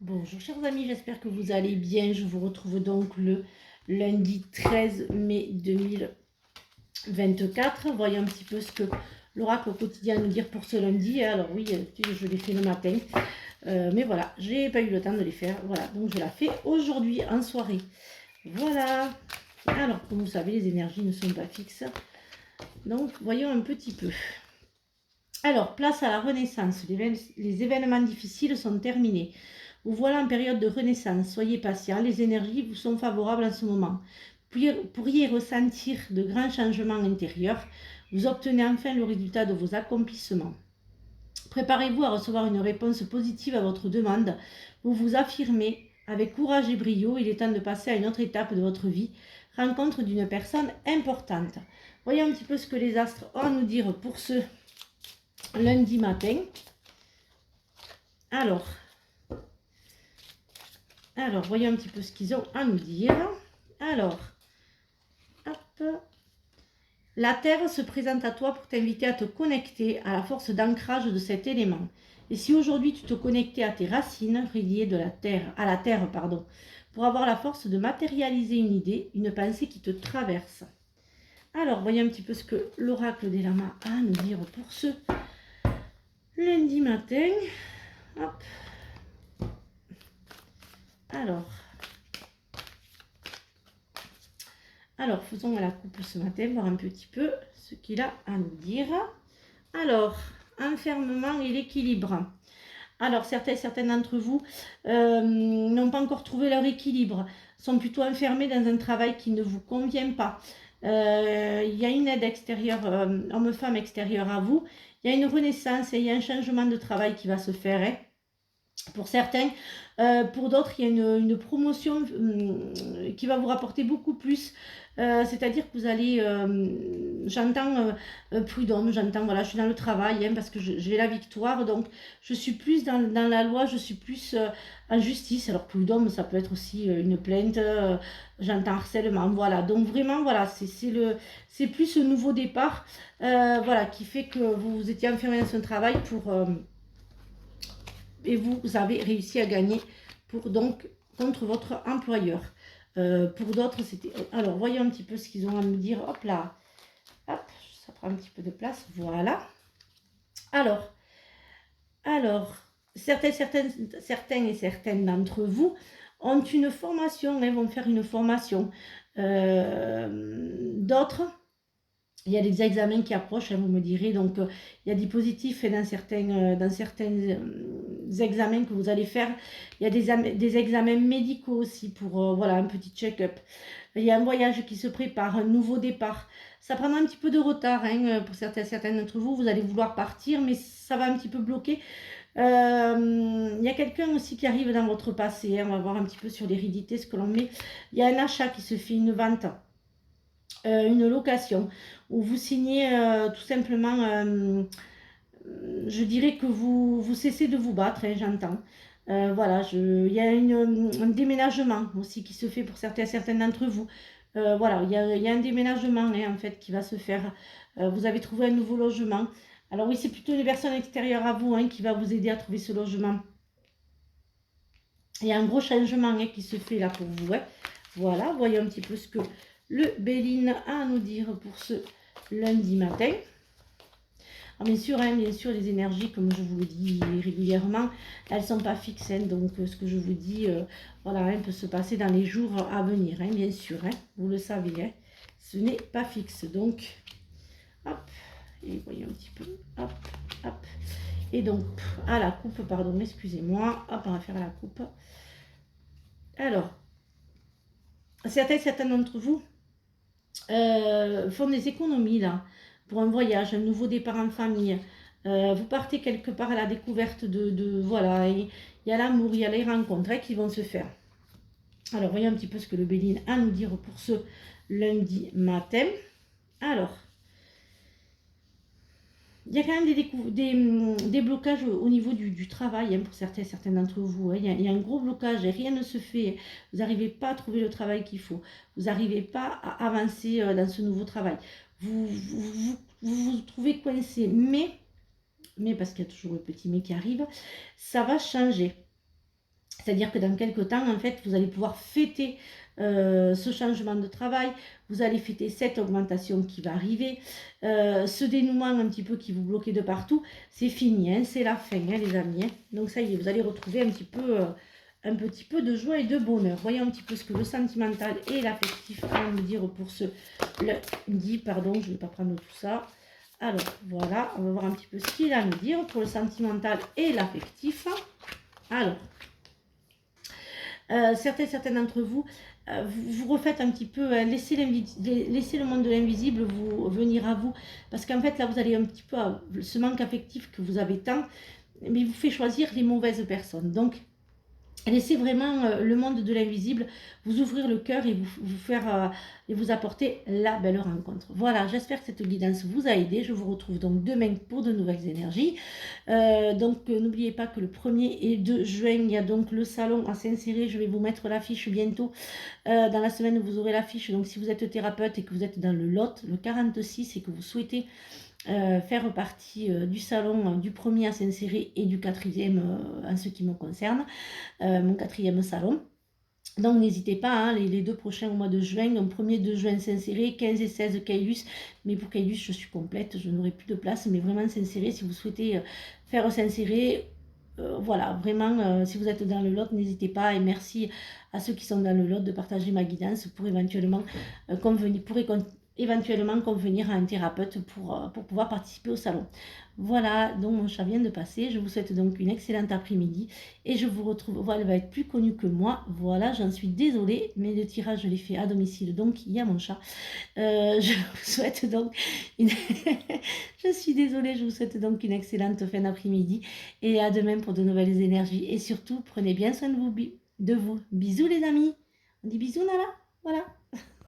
Bonjour chers amis, j'espère que vous allez bien. Je vous retrouve donc le lundi 13 mai 2024. Voyons un petit peu ce que l'oracle au quotidien a à nous dire pour ce lundi. Alors oui, je l'ai fait le matin, mais voilà, j'ai pas eu le temps de les faire. Voilà, donc je la fais aujourd'hui en soirée. Voilà. Alors, comme vous savez, les énergies ne sont pas fixes. Donc, voyons un petit peu. Alors, place à la renaissance. Les événements difficiles sont terminés. Vous voilà en période de renaissance. Soyez patient, les énergies vous sont favorables en ce moment. Vous pourriez ressentir de grands changements intérieurs. Vous obtenez enfin le résultat de vos accomplissements. Préparez-vous à recevoir une réponse positive à votre demande. Vous vous affirmez avec courage et brio. Il est temps de passer à une autre étape de votre vie. Rencontre d'une personne importante. Voyons un petit peu ce que les astres ont à nous dire pour ce lundi matin. Alors, voyons un petit peu ce qu'ils ont à nous dire. Alors, hop. La Terre se présente à toi pour t'inviter à te connecter à la force d'ancrage de cet élément. Et si aujourd'hui tu te connectais à tes racines, reliées à la Terre, pour avoir la force de matérialiser une idée, une pensée qui te traverse. Alors, voyons un petit peu ce que l'oracle des lamas a à nous dire pour ce lundi matin. Hop. Alors, faisons la coupe ce matin, voir un petit peu ce qu'il a à nous dire. Alors, enfermement et l'équilibre. Alors, certains d'entre vous n'ont pas encore trouvé leur équilibre, sont plutôt enfermés dans un travail qui ne vous convient pas. Il y a une aide extérieure, homme-femme extérieure à vous. Il y a une renaissance et il y a un changement de travail qui va se faire. Hein. Pour certains, pour d'autres, il y a une promotion qui va vous rapporter beaucoup plus. C'est-à-dire que vous allez, j'entends prud'homme, j'entends, voilà, je suis dans le travail, hein, parce que j'ai la victoire, donc je suis plus dans la loi, je suis plus en justice. Alors prud'homme, ça peut être aussi une plainte, j'entends harcèlement, voilà. Donc vraiment, voilà, c'est plus ce nouveau départ, voilà, qui fait que vous étiez enfermé dans ce travail et vous avez réussi à gagner contre votre employeur. Pour d'autres, c'était... Alors, voyons un petit peu ce qu'ils ont à me dire. Hop là. Hop, ça prend un petit peu de place. Voilà. Alors certains et certaines d'entre vous ont une formation, hein, vont faire une formation. D'autres, il y a des examens qui approchent, hein, vous me direz, donc il y a des positifs dans certains examens que vous allez faire. Il y a des examens médicaux aussi pour voilà, un petit check-up. Il y a un voyage qui se prépare, un nouveau départ. Ça prendra un petit peu de retard hein, pour certains d'entre vous. Vous allez vouloir partir, mais ça va un petit peu bloquer. Il y a quelqu'un aussi qui arrive dans votre passé. Hein, on va voir un petit peu sur l'hérédité ce que l'on met. Il y a un achat qui se fait, une vente. Une location où vous signez tout simplement, je dirais que vous cessez de vous battre, hein, j'entends. Voilà, il y a un déménagement aussi qui se fait pour certains d'entre vous. Voilà, il y a un déménagement hein, en fait qui va se faire. Vous avez trouvé un nouveau logement. Alors oui, c'est plutôt une personne extérieure à vous hein, qui va vous aider à trouver ce logement. Il y a un gros changement hein, qui se fait là pour vous. Hein. Voilà, voyons un petit peu ce que le Béline a à nous dire pour ce lundi matin. Alors bien sûr, les énergies, comme je vous le dis régulièrement, elles ne sont pas fixes. Hein, donc, ce que je vous dis, voilà, hein, peut se passer dans les jours à venir, hein, bien sûr. Hein, vous le savez, hein, ce n'est pas fixe. Donc, hop, et voyons un petit peu, hop, hop. Et donc, à la coupe, pardon, excusez-moi, hop, on va faire la coupe. Alors, certains d'entre vous font des économies là pour un voyage, un nouveau départ en famille. Vous partez quelque part à la découverte voilà, il y a l'amour, il y a les rencontres hein, qui vont se faire. Alors, voyons un petit peu ce que le Béline a à nous dire pour ce lundi matin. Alors, il y a quand même des blocages au niveau du travail hein, pour certains d'entre vous. Hein. Il y a un gros blocage et rien ne se fait. Vous n'arrivez pas à trouver le travail qu'il faut. Vous n'arrivez pas à avancer dans ce nouveau travail. Vous trouvez coincé. Mais parce qu'il y a toujours le petit mais qui arrive, ça va changer. C'est-à-dire que dans quelques temps, en fait, vous allez pouvoir fêter ce changement de travail, vous allez fêter cette augmentation qui va arriver, ce dénouement un petit peu qui vous bloquait de partout, c'est fini, hein, c'est la fin, hein, les amis. Hein. Donc ça y est, vous allez retrouver un petit peu de joie et de bonheur. Voyons un petit peu ce que le sentimental et l'affectif ont à me dire pour ce lundi. Pardon, je ne vais pas prendre tout ça. Alors, voilà, on va voir un petit peu ce qu'il a à me dire pour le sentimental et l'affectif. Alors, certains d'entre vous, vous refaites un petit peu, laissez le monde de l'invisible venir à vous, parce qu'en fait, là, vous allez un petit peu, ce manque affectif que vous avez tant, mais il vous fait choisir les mauvaises personnes. Donc, laissez vraiment le monde de l'invisible vous ouvrir le cœur et vous faire et vous apporter la belle rencontre. Voilà, j'espère que cette guidance vous a aidé. Je vous retrouve donc demain pour de nouvelles énergies. N'oubliez pas que le 1er et 2 juin, il y a donc le salon à s'insérer. Je vais vous mettre l'affiche bientôt. Dans la semaine, vous aurez l'affiche. Donc si vous êtes thérapeute et que vous êtes dans le Lot, le 46, et que vous souhaitez faire partie du salon du 1er à s'insérer et du 4e en ce qui me concerne, mon 4e salon. Donc n'hésitez pas, hein, les 2 prochains au mois de juin, donc 1er 2 juin s'insérer, 15 et 16 Caylus, mais pour Caylus je suis complète, je n'aurai plus de place, mais vraiment s'insérer, si vous souhaitez faire s'insérer, voilà, vraiment, si vous êtes dans le lot, n'hésitez pas, et merci à ceux qui sont dans le lot de partager ma guidance pour éventuellement convenir à un thérapeute pour pouvoir participer au salon. Voilà, donc mon chat vient de passer. Je vous souhaite donc une excellente après-midi et je vous retrouve. Voilà, elle va être plus connue que moi. Voilà, j'en suis désolée, mais le tirage, je l'ai fait à domicile, donc il y a mon chat. Je vous souhaite donc une... je suis désolée, je vous souhaite donc une excellente fin d'après-midi et à demain pour de nouvelles énergies. Et surtout, prenez bien soin de vous. Bisous les amis. On dit bisous Nala. Voilà.